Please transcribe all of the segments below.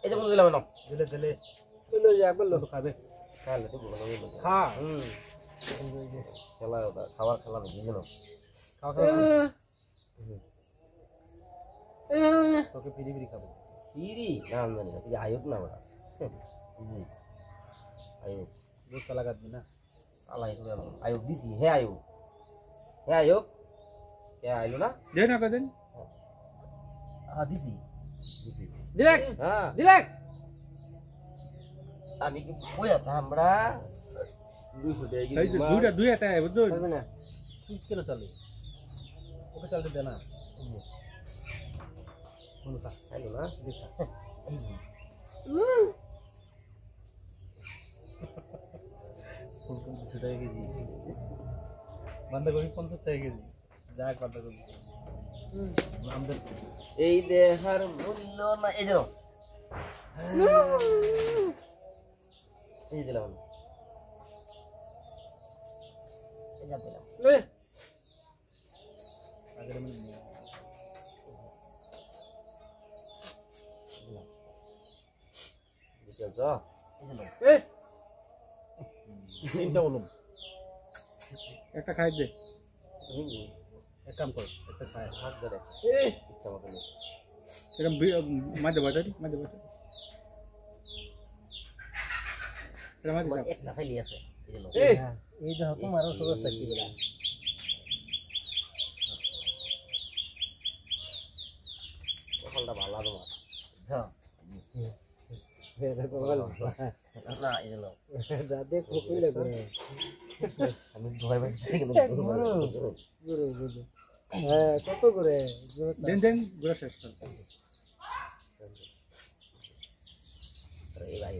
এই যে বন্ধু দিলাম না দিলে দিলে বললো যে একবার লোক খাবে খালে তো বলো না খা খেলা ওটা খাবার খেলা দেখি জানো খাও খাও তোকে ফিরি ফিরি খাবো ফিরি না আমি জানি না আয়ুক না ওটা জি আয়ুক দুধ চালা কাটবি না চালাই করে আয়ুক দিছি হে আয়ুক কে আইলো না দে না কদিন দিছি ডিরেক্ট হ্যাঁ ডিরেক্ট আমি কি কইয়া আমরা 200 টাকা এই যে দুই এটা বুঝছো পারবে না তুই কেন চালে ওকে চালতে দে না বলো খা আইলো না দেখা এই জি ফুলকপি 200 টাকা কেজি বাঁধাকপি 50 টাকা কেজি যাক বাঁধাকপি আমাদের এই দেহার মূল্য না এই যে এই দিলাম এই যা দিলাম আগের মিনিট বুঝছো তো এই দিলাম তিনটা বলুন একটা খাই দে এক কাম কর একটা খাই হাত ধরে ইচ্ছা মতো নে এরকম মাঝে বাটারি এটা মাঝে দাও একটা খাইলি আছে এই দিলাম এই দেখো তোমারও সমস্যা কি বলা ফলটা ভালো তোমার বুঝছো না এই দিলাম দাদে কপি লাগে আমি ভয় পাচ্ছি কিন্তু গুরু গুরু হ্যাঁ কত করে দেন গুড়া শেষ এই ভাই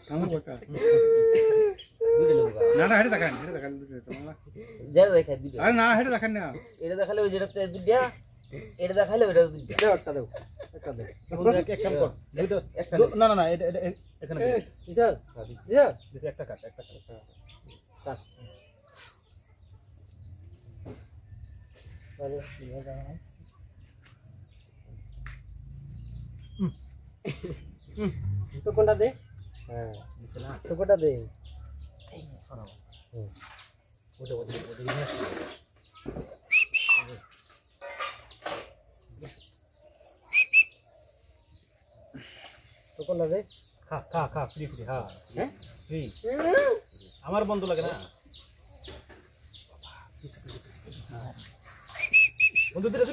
কামু বটা দুইটা লোক না হেডে দেখান তোমরা যা দেখাই দিল আরে না হেডে দেখান না এটা দেখালে ওই যেটাতে দুইটা এটা দেখালে ওইটা দুইটা দাও একটা দাও একটা দাও বন্ধু এক কাম কর দুইটা একটা না এটা এখানে ইসাল ইসাল দিছে একটা কাট কাট আরে তো কোনটা দে হ্যাঁ দিছে না তো কোনটা দে এই শোনো ওটা তো কোনটা দে খা ফ্রি হ্যাঁ ফ্রি আমার বন্ধু লাগে না বন্ধু ধীরে